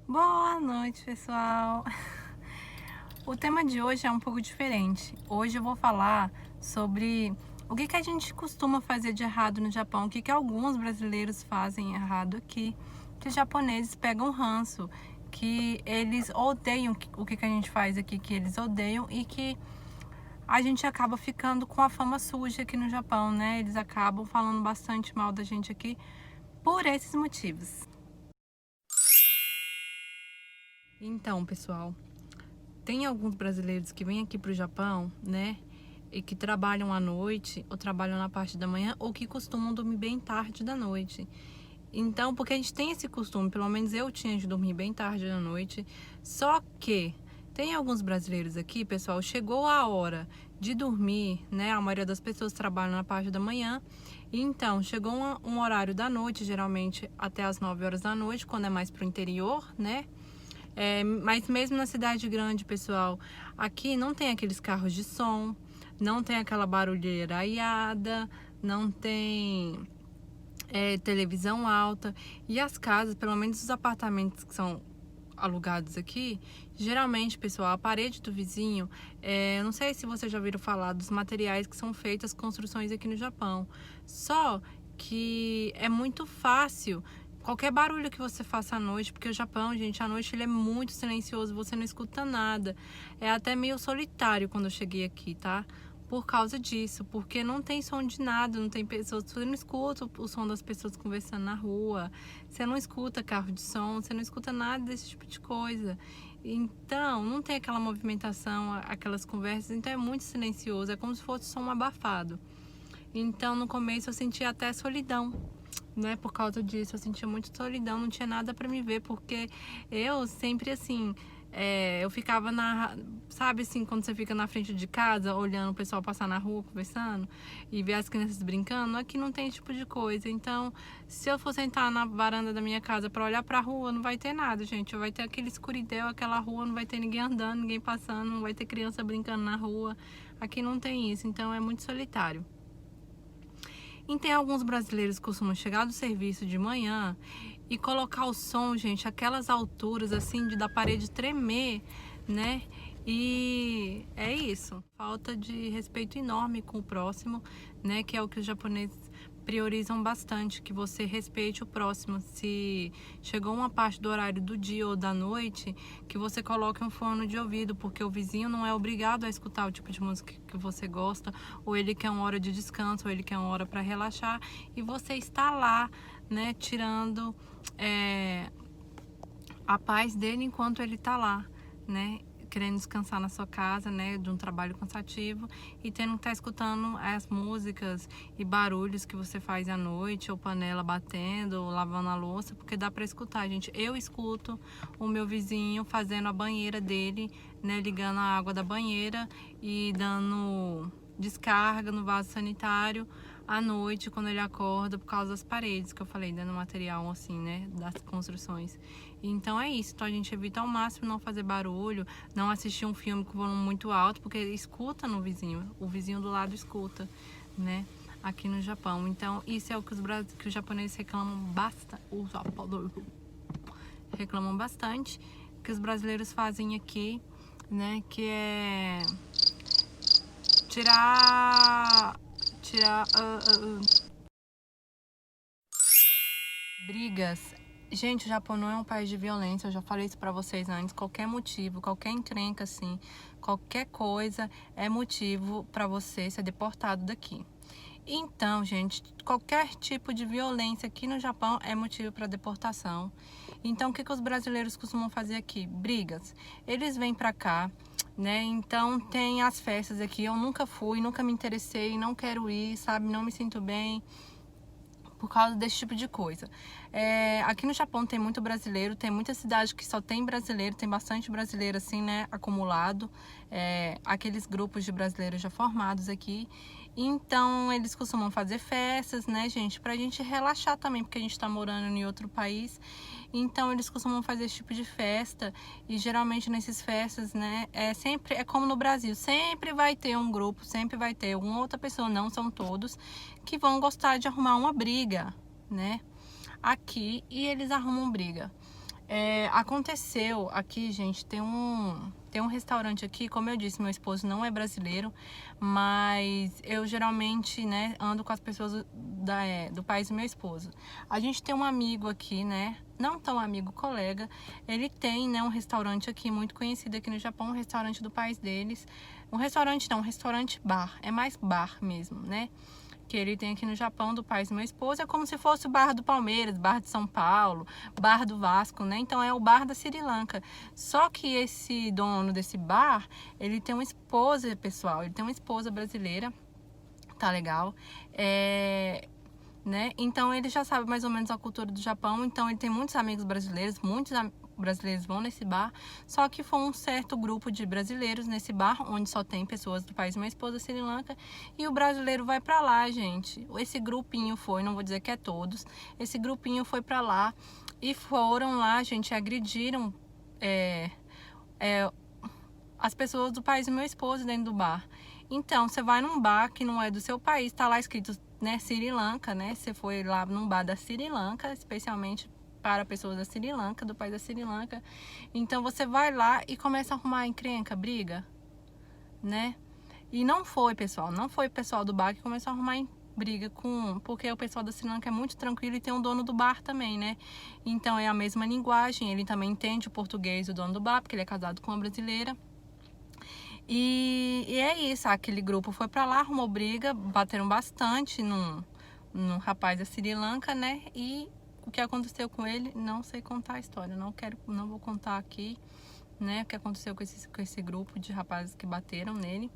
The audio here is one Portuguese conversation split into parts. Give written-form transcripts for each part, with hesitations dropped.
Boa noite, pessoal! O tema de hoje é um pouco diferente. Hoje eu vou falar sobre o que a gente costuma fazer de errado no Japão, o que alguns brasileiros fazem errado aqui, que os japoneses pegam ranço, que eles odeiam o que a gente faz aqui, que eles odeiam e que a gente acaba ficando com a fama suja aqui no Japão, né? Eles acabam falando bastante mal da gente aqui por esses motivos. Então, pessoal, tem alguns brasileiros que vêm aqui para o Japão, né? E que trabalham à noite, ou trabalham na parte da manhã, ou que costumam dormir bem tarde da noite. Então, porque a gente tem esse costume, pelo menos eu tinha de dormir bem tarde da noite. Só que tem alguns brasileiros aqui, pessoal, chegou a hora de dormir, né? A maioria das pessoas trabalham na parte da manhã. Então, chegou um horário da noite, geralmente até as 9 horas da noite, quando é mais pro interior, né? Mas mesmo na cidade grande, pessoal, aqui não tem aqueles carros de som, não tem aquela barulheira aiada, não tem televisão alta. E as casas, pelo menos os apartamentos que são alugados aqui, geralmente, pessoal, a parede do vizinho, eu não sei se vocês já ouviram falar dos materiais que são feitas as construções aqui no Japão. Só que é muito fácil qualquer barulho que você faça à noite, porque o Japão, gente, à noite ele é muito silencioso, você não escuta nada. É até meio solitário quando eu cheguei aqui, tá? Por causa disso, porque não tem som de nada, não tem pessoas, você não escuta o som das pessoas conversando na rua, você não escuta carro de som, você não escuta nada desse tipo de coisa. Então, não tem aquela movimentação, aquelas conversas, então é muito silencioso, é como se fosse som abafado. Então, no começo eu sentia até solidão, né? Por causa disso, eu sentia muito solidão, não tinha nada para me ver, porque eu sempre assim, eu ficava sabe assim, quando você fica na frente de casa, olhando o pessoal passar na rua, conversando, e ver as crianças brincando, aqui não tem esse tipo de coisa. Então, se eu for sentar na varanda da minha casa para olhar para a rua, não vai ter nada, gente. Vai ter aquele escuridão, aquela rua, não vai ter ninguém andando, ninguém passando, não vai ter criança brincando na rua. Aqui não tem isso, então é muito solitário. E tem alguns brasileiros que costumam chegar do serviço de manhã e colocar o som, gente, aquelas alturas assim da parede tremer, né? E é isso, falta de respeito enorme com o próximo, né? Que é o que os japoneses priorizam bastante, que você respeite o próximo. Se chegou uma parte do horário do dia ou da noite, que você coloque um fone de ouvido, porque o vizinho não é obrigado a escutar o tipo de música que você gosta, ou ele quer uma hora de descanso, ou ele quer uma hora para relaxar, e você está lá, né, tirando a paz dele enquanto ele está lá, né? Querendo descansar na sua casa, né, de um trabalho cansativo, e tendo que estar escutando as músicas e barulhos que você faz à noite, ou panela batendo, ou lavando a louça, porque dá para escutar, gente. Eu escuto o meu vizinho fazendo a banheira dele, né, ligando a água da banheira e dando descarga no vaso sanitário à noite quando ele acorda, por causa das paredes que eu falei, dando material assim, né, das construções. Então é isso, então a gente evita ao máximo não fazer barulho, não assistir um filme com volume muito alto, porque escuta no vizinho, o vizinho do lado escuta, né, aqui no Japão. Então isso é o que os japoneses reclamam bastante, que os brasileiros fazem aqui, né, que é tirar brigas. Gente, o Japão não é um país de violência, eu já falei isso pra vocês antes. Qualquer motivo, qualquer encrenca, assim, qualquer coisa é motivo pra você ser deportado daqui. Então, gente, qualquer tipo de violência aqui no Japão é motivo para deportação. Então, o que os brasileiros costumam fazer aqui? Brigas. Eles vêm pra cá, né? Então, tem as festas aqui. Eu nunca fui, nunca me interessei, não quero ir, sabe? Não me sinto bem por causa desse tipo de coisa. Aqui no Japão tem muito brasileiro, tem muita cidade que só tem brasileiro, tem bastante brasileiro assim, né, acumulado, aqueles grupos de brasileiros já formados aqui. Então eles costumam fazer festas, né, gente, pra gente relaxar também, porque a gente tá morando em outro país. Então eles costumam fazer esse tipo de festa, e geralmente nessas festas, né, sempre é como no Brasil, sempre vai ter um grupo, sempre vai ter uma outra pessoa, não são todos, que vão gostar de arrumar uma briga, né, aqui, e eles arrumam briga. Aconteceu aqui, gente, tem um restaurante aqui, como eu disse, meu esposo não é brasileiro, mas eu geralmente, né, ando com as pessoas do país do meu esposo. A gente tem um amigo aqui, né, não tão amigo, colega, ele tem, né, um restaurante aqui muito conhecido aqui no Japão, um restaurante do país deles. Um restaurante não, um restaurante bar, é mais bar mesmo, né? Que ele tem aqui no Japão, do país do meu esposo, é como se fosse o bar do Palmeiras, bar de São Paulo, bar do Vasco, né? Então é o bar da Sri Lanka. Só que esse dono desse bar, ele tem uma esposa, pessoal, ele tem uma esposa brasileira, tá legal? Né? Então ele já sabe mais ou menos a cultura do Japão, então ele tem muitos amigos brasileiros, brasileiros vão nesse bar, só que foi um certo grupo de brasileiros nesse bar, onde só tem pessoas do país de minha esposa, Sri Lanka, e o brasileiro vai pra lá, gente. Esse grupinho foi, não vou dizer que é todos, esse grupinho foi pra lá e foram lá, gente, agrediram as pessoas do país do meu esposo dentro do bar. Então, você vai num bar que não é do seu país, tá lá escrito, né, Sri Lanka, né? Você foi lá num bar da Sri Lanka, especialmente para pessoas da Sri Lanka, do país da Sri Lanka. Então você vai lá e começa a arrumar encrenca, briga, né? E não foi, pessoal, não foi o pessoal do bar que começou a arrumar briga porque o pessoal da Sri Lanka é muito tranquilo e tem um dono do bar também, né? Então é a mesma linguagem, ele também entende o português, o dono do bar, porque ele é casado com uma brasileira. E é isso, aquele grupo foi pra lá, arrumou briga, bateram bastante num rapaz da Sri Lanka, né? E o que aconteceu com ele, não sei contar a história, não vou contar aqui, né? O que aconteceu com esse grupo de rapazes que bateram nele.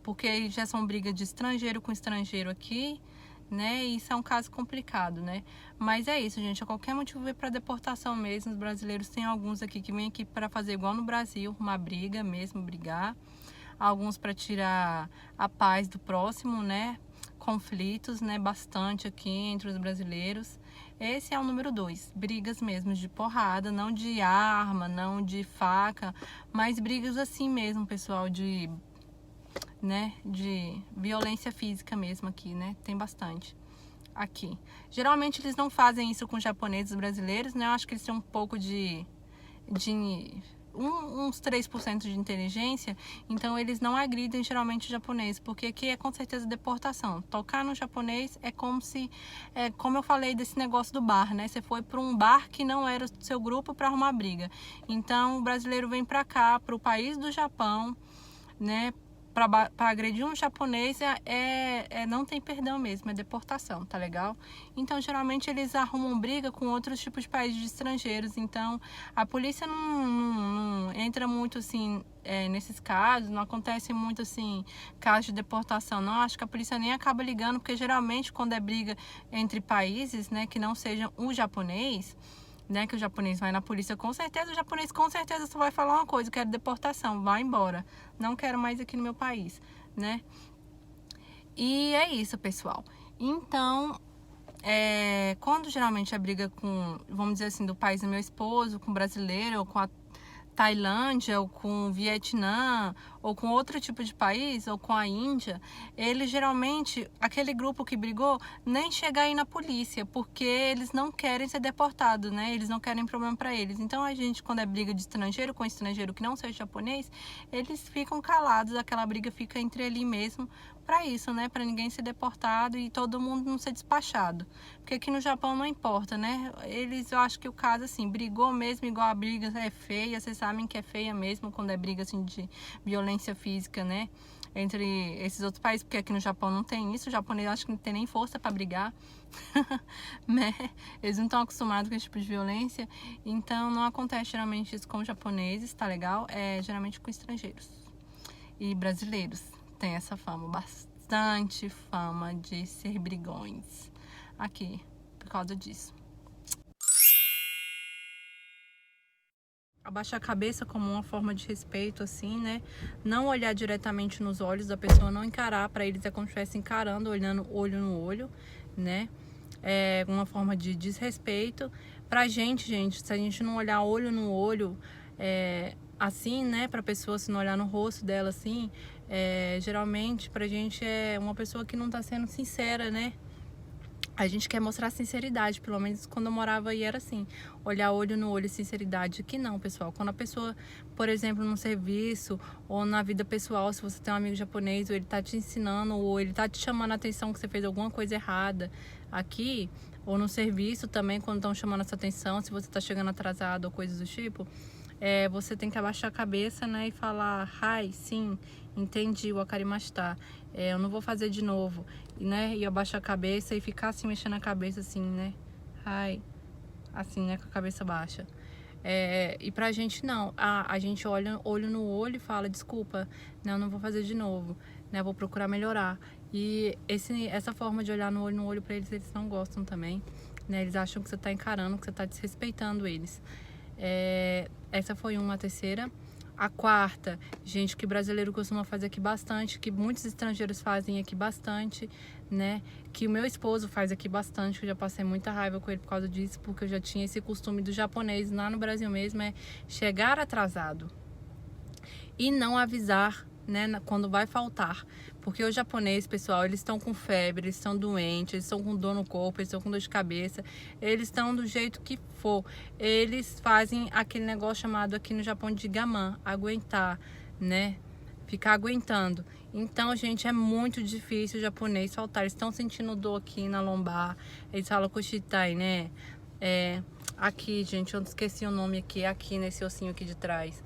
Porque já são brigas de estrangeiro com estrangeiro aqui, né? E isso é um caso complicado, né? Mas é isso, gente. A qualquer motivo veio para deportação mesmo. Os brasileiros tem alguns aqui que vêm aqui para fazer igual no Brasil, uma briga mesmo, brigar. Alguns para tirar a paz do próximo, né? Conflitos, né? Bastante aqui entre os brasileiros. Esse é o número 2, brigas mesmo de porrada, não de arma, não de faca, mas brigas assim mesmo, pessoal, de violência física mesmo aqui, né? Tem bastante aqui. Geralmente eles não fazem isso com japoneses brasileiros, né? Eu acho que eles têm um pouco uns 3% de inteligência, então eles não agridem geralmente o japonês, porque aqui é com certeza deportação. Tocar no japonês é como eu falei desse negócio do bar, né? Você foi para um bar que não era o seu grupo para arrumar briga. Então o brasileiro vem para cá, para o país do Japão, né? Para agredir um japonês não tem perdão mesmo, é deportação, tá legal? Então, geralmente eles arrumam briga com outros tipos de países de estrangeiros, então a polícia não entra muito assim nesses casos, não acontece muito assim casos de deportação, não. Acho que a polícia nem acaba ligando, porque geralmente quando é briga entre países, né, que não sejam o japonês, né, que o japonês vai na polícia, com certeza o japonês com certeza só vai falar uma coisa: quero deportação, vai embora, não quero mais aqui no meu país, né? E é isso, pessoal. Então, quando geralmente a briga vamos dizer assim, do país do meu esposo, com brasileiro, ou com a Tailândia, ou com o Vietnã, ou com outro tipo de país, ou com a Índia, eles geralmente, aquele grupo que brigou, nem chega aí na polícia, porque eles não querem ser deportados, né? Eles não querem problema para eles. Então a gente, quando é briga de estrangeiro com estrangeiro que não seja japonês, eles ficam calados, aquela briga fica entre ali mesmo, para isso, né? Para ninguém ser deportado e todo mundo não ser despachado. Porque aqui no Japão não importa, né? Eu acho que o caso, assim, brigou mesmo, igual a briga é feia, vocês sabem que é feia mesmo quando é briga, assim, de violência física, né? Entre esses outros países, porque aqui no Japão não tem isso. O japonês acho que não tem nem força para brigar, né? Eles não estão acostumados com esse tipo de violência. Então não acontece geralmente isso com os japoneses, tá legal? Geralmente com estrangeiros e brasileiros. Tem essa fama, bastante fama de ser brigões aqui, por causa disso. Abaixar a cabeça como uma forma de respeito, assim, né? Não olhar diretamente nos olhos da pessoa, não encarar. Para eles é como se estivesse encarando, olhando olho no olho, né? É uma forma de desrespeito. Pra gente, se a gente não olhar olho no olho, assim, né? Pra pessoa, se não olhar no rosto dela, assim, geralmente pra gente é uma pessoa que não tá sendo sincera, né? A gente quer mostrar sinceridade, pelo menos quando eu morava aí era assim, olhar olho no olho, sinceridade. Aqui não, pessoal. Quando a pessoa, por exemplo, num serviço ou na vida pessoal, se você tem um amigo japonês, ou ele tá te ensinando, ou ele tá te chamando a atenção que você fez alguma coisa errada aqui, ou no serviço também, quando estão chamando essa atenção, se você tá chegando atrasado ou coisas do tipo, você tem que abaixar a cabeça, né, e falar, hi, sim, entendi, wakarimashita. Eu não vou fazer de novo, né, e abaixar a cabeça e ficar assim, mexendo a cabeça assim, né, hi, assim, né, com a cabeça baixa. E pra gente não, a gente olha olho no olho e fala, desculpa, né, eu não vou fazer de novo, né, eu vou procurar melhorar. E essa forma de olhar no olho pra eles não gostam também, né, eles acham que você tá encarando, que você tá desrespeitando eles. Essa foi uma terceira. A quarta, gente, que brasileiro costuma fazer aqui bastante, que muitos estrangeiros fazem aqui bastante, né? Que o meu esposo faz aqui bastante, que eu já passei muita raiva com ele por causa disso, porque eu já tinha esse costume do japonês lá no Brasil mesmo, chegar atrasado e não avisar, né, quando vai faltar. Porque o japonês, pessoal, eles estão com febre, eles estão doentes, eles estão com dor no corpo, eles estão com dor de cabeça, eles estão do jeito que for. Eles fazem aquele negócio chamado aqui no Japão de gaman, aguentar, né? Ficar aguentando. Então, gente, é muito difícil o japonês faltar. Eles estão sentindo dor aqui na lombar, eles falam kushitai, né? Aqui, gente, eu esqueci o nome aqui nesse ossinho aqui de trás.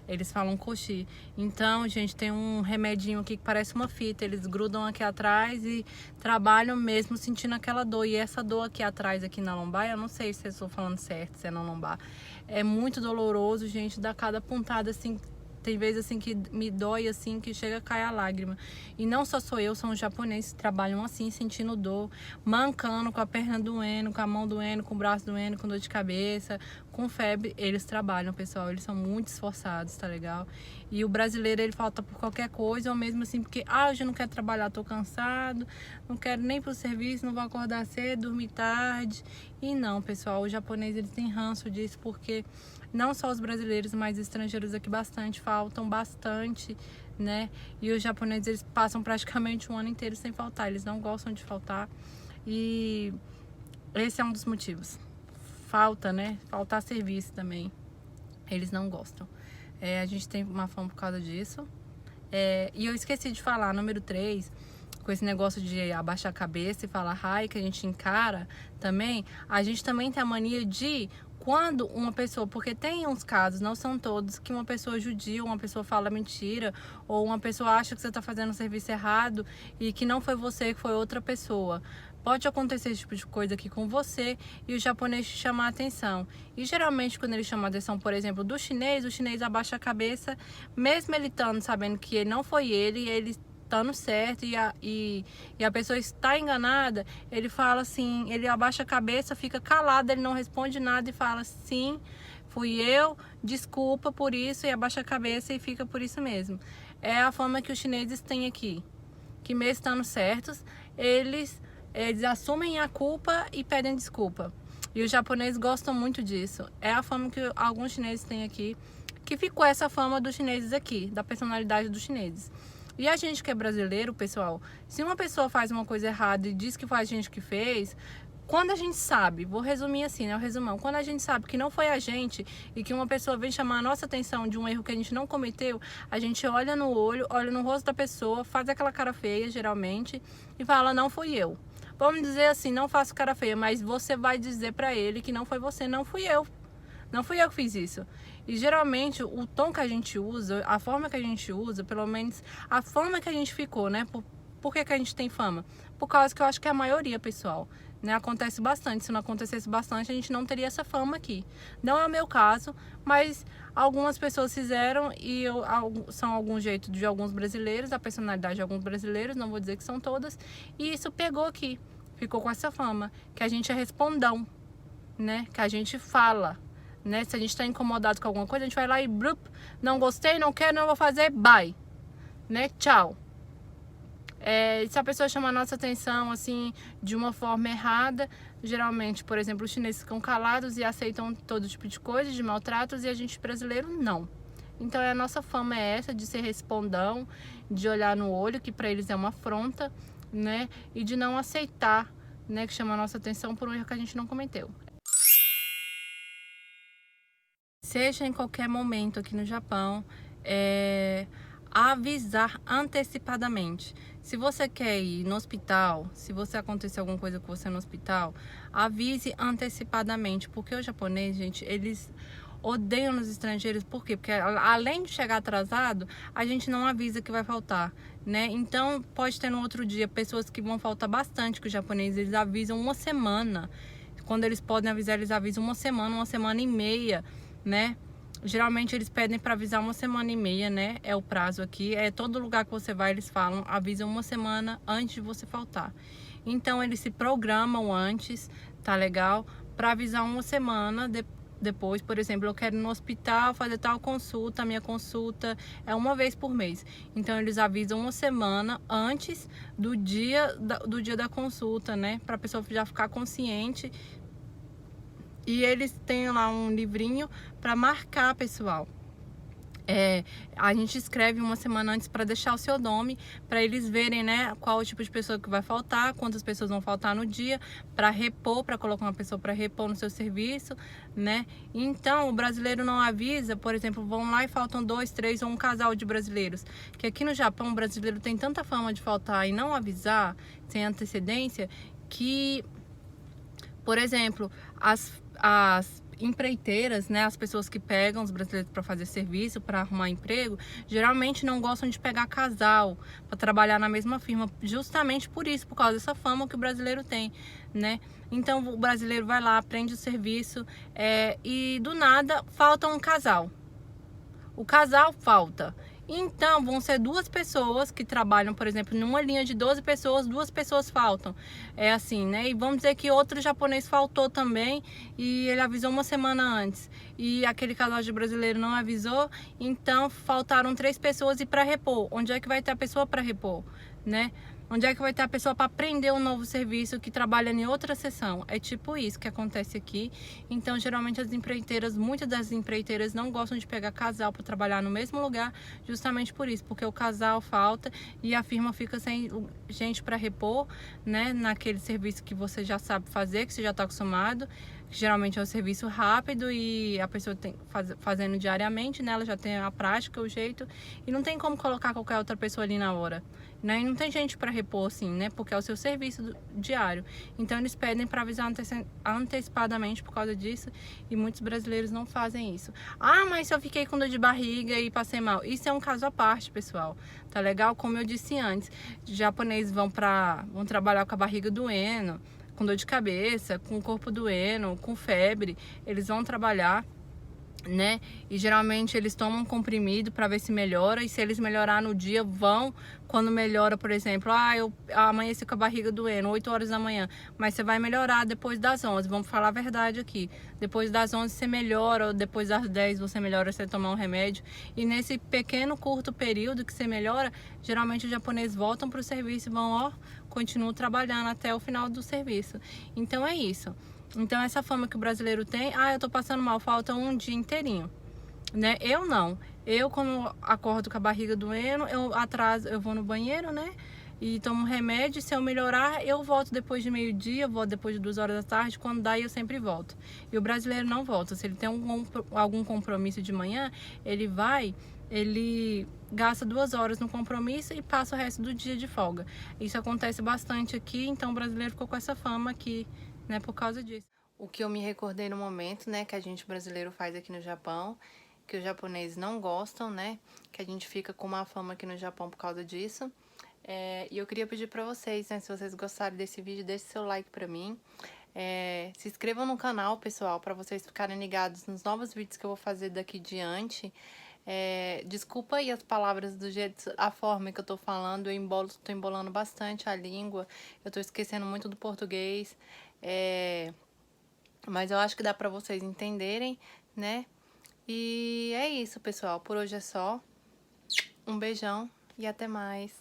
Eles falam coxi. Então, gente, tem um remedinho aqui que parece uma fita. Eles grudam aqui atrás e trabalham mesmo sentindo aquela dor. E essa dor aqui atrás, aqui na lombar, eu não sei se eu estou falando certo, se é na lombar. É muito doloroso, gente, dá cada pontada assim. Tem vezes assim que me dói assim, que chega a cair a lágrima. E não só sou eu, são os japoneses que trabalham assim, sentindo dor, mancando, com a perna doendo, com a mão doendo, com o braço doendo, com dor de cabeça, com febre. Eles trabalham, pessoal, eles são muito esforçados, tá legal? E o brasileiro, ele falta por qualquer coisa, ou mesmo assim, porque, hoje eu não quero trabalhar, tô cansado, não quero nem pro serviço, não vou acordar cedo, dormir tarde. E não, pessoal, o japonês, eles têm ranço disso, porque não só os brasileiros, mas os estrangeiros aqui faltam bastante, né? E os japoneses, eles passam praticamente um ano inteiro sem faltar, eles não gostam de faltar. E esse é um dos motivos. Falta, né? Faltar serviço também. Eles não gostam. A gente tem uma fama por causa disso. E eu esqueci de falar, número 3, com esse negócio de abaixar a cabeça e falar hi, que a gente encara também. A gente também tem a mania de, quando uma pessoa, porque tem uns casos, não são todos, que uma pessoa judia, uma pessoa fala mentira, ou uma pessoa acha que você está fazendo um serviço errado e que não foi você, que foi outra pessoa. Pode acontecer esse tipo de coisa aqui com você e o japonês te chamar a atenção. E geralmente quando ele chama a atenção, por exemplo, do chinês, o chinês abaixa a cabeça, mesmo ele estando sabendo que não foi ele estando certo e a pessoa está enganada, ele fala assim, ele abaixa a cabeça, fica calado, ele não responde nada e fala sim, fui eu, desculpa por isso, e abaixa a cabeça e fica por isso mesmo. É a forma que os chineses têm aqui, que mesmo estando certos, eles assumem a culpa e pedem desculpa. E os japoneses gostam muito disso. É a fama que alguns chineses têm aqui, que ficou essa fama dos chineses aqui, da personalidade dos chineses. E a gente que é brasileiro, pessoal, se uma pessoa faz uma coisa errada e diz que foi a gente que fez, quando a gente sabe, vou resumir assim, né, o resumão, quando a gente sabe que não foi a gente e que uma pessoa vem chamar a nossa atenção de um erro que a gente não cometeu, a gente olha no olho, olha no rosto da pessoa, faz aquela cara feia, geralmente, e fala, não fui eu. Vamos dizer assim, não faço cara feia, mas você vai dizer pra ele que não foi você, não fui eu. Não fui eu que fiz isso. E geralmente o tom que a gente usa, a forma que a gente usa, pelo menos a fama que a gente ficou, né? Por que a gente tem fama? Por causa que eu acho que a maioria, pessoal, né? Acontece bastante. Se não acontecesse bastante, a gente não teria essa fama aqui. Não é o meu caso, mas algumas pessoas fizeram e são algum jeito de alguns brasileiros, a personalidade de alguns brasileiros, não vou dizer que são todas, e isso pegou aqui. Ficou com essa fama, que a gente é respondão, né? Que a gente fala, né? Se a gente está incomodado com alguma coisa, a gente vai lá e blup, não gostei, não quero, não vou fazer, bye, né? Tchau. Se a pessoa chama a nossa atenção assim de uma forma errada, geralmente, por exemplo, os chineses ficam calados e aceitam todo tipo de coisa, de maltratos, e a gente brasileiro não. Então a nossa fama é essa, de ser respondão, de olhar no olho, que para eles é uma afronta, né? E de não aceitar, né, que chama a nossa atenção por um erro que a gente não cometeu. Seja em qualquer momento aqui no Japão, avisar antecipadamente. Se você quer ir no hospital, se você acontecer alguma coisa com você no hospital, avise antecipadamente, porque o japonês, gente, eles odeiam nos estrangeiros. Por quê? Porque além de chegar atrasado, a gente não avisa que vai faltar, né? Então pode ter no outro dia pessoas que vão faltar bastante, que os japoneses eles avisam uma semana. Quando eles podem avisar, eles avisam uma semana e meia, né? Geralmente eles pedem para avisar uma semana e meia, né? É o prazo aqui. Todo lugar que você vai, eles falam, avisam uma semana antes de você faltar. Então eles se programam antes, tá legal? Para avisar uma semana depois. Por exemplo, eu quero ir no hospital fazer tal consulta, a minha consulta é uma vez por mês. Então eles avisam uma semana antes do dia da consulta, né? Para a pessoa já ficar consciente. E eles têm lá um livrinho para marcar, pessoal. A gente escreve uma semana antes para deixar o seu nome, para eles verem, né, qual o tipo de pessoa que vai faltar, quantas pessoas vão faltar no dia, para repor, para colocar uma pessoa para repor no seu serviço, né? Então, o brasileiro não avisa, por exemplo, vão lá e faltam 2, 3 ou um casal de brasileiros. Que aqui no Japão, o brasileiro tem tanta fama de faltar e não avisar sem antecedência, que, por exemplo, as empreiteiras, né, as pessoas que pegam os brasileiros para fazer serviço, para arrumar emprego, geralmente não gostam de pegar casal para trabalhar na mesma firma, justamente por isso, por causa dessa fama que o brasileiro tem, né? Então o brasileiro vai lá, aprende o serviço e do nada falta um casal. O casal falta. Então, vão ser 2 pessoas que trabalham, por exemplo, numa linha de 12 pessoas, 2 pessoas faltam. É assim, né? E vamos dizer que outro japonês faltou também e ele avisou uma semana antes. E aquele casal de brasileiro não avisou, então faltaram 3 pessoas e para repor. Onde é que vai ter a pessoa para repor, né? Onde é que vai ter a pessoa para aprender um novo serviço que trabalha em outra seção? É tipo isso que acontece aqui. Então, geralmente as empreiteiras, muitas das empreiteiras não gostam de pegar casal para trabalhar no mesmo lugar, justamente por isso, porque o casal falta e a firma fica sem gente para repor, né, naquele serviço que você já sabe fazer, que você já está acostumado. Geralmente é um serviço rápido e a pessoa tem fazendo diariamente, né? Ela já tem a prática, o jeito, e não tem como colocar qualquer outra pessoa ali na hora, né? E não tem gente para repor assim, né? Porque é o seu serviço diário. Então eles pedem para avisar antecipadamente por causa disso, e muitos brasileiros não fazem isso. Ah, mas eu fiquei com dor de barriga e passei mal. Isso é um caso à parte, pessoal. Tá legal? Como eu disse antes, os japoneses vão trabalhar com a barriga doendo, com dor de cabeça, com o corpo doendo, com febre, eles vão trabalhar, né? E geralmente eles tomam um comprimido para ver se melhora, e se eles melhorar no dia, quando melhora, por exemplo, eu amanheci com a barriga doendo, 8 horas da manhã, mas você vai melhorar depois das 11, vamos falar a verdade aqui, depois das 11 você melhora, ou depois das 10 você melhora, você tomar um remédio, e nesse pequeno, curto período que você melhora, geralmente os japoneses voltam para o serviço e vão, continuam trabalhando até o final do serviço. Então é isso. Então essa fama que o brasileiro tem, eu tô passando mal, falta um dia inteirinho, né? Eu não. Eu, como acordo com a barriga doendo, eu vou no banheiro, né? E tomo um remédio, se eu melhorar, eu volto depois de meio-dia, volto depois de 2 horas da tarde, quando dá eu sempre volto. E o brasileiro não volta. Se ele tem algum compromisso de manhã, ele gasta 2 horas no compromisso e passa o resto do dia de folga. Isso acontece bastante aqui, então o brasileiro ficou com essa fama aqui, né, por causa disso. O que eu me recordei no momento, né, que a gente brasileiro faz aqui no Japão, que os japoneses não gostam, né, que a gente fica com uma fama aqui no Japão por causa disso. E eu queria pedir pra vocês, né, se vocês gostarem desse vídeo, deixe seu like pra mim. Se inscrevam no canal, pessoal, pra vocês ficarem ligados nos novos vídeos que eu vou fazer daqui diante. Desculpa aí as palavras do jeito, a forma que eu tô falando, tô embolando bastante a língua, eu tô esquecendo muito do português, mas eu acho que dá pra vocês entenderem, né? E é isso, pessoal, por hoje é só. Um beijão e até mais.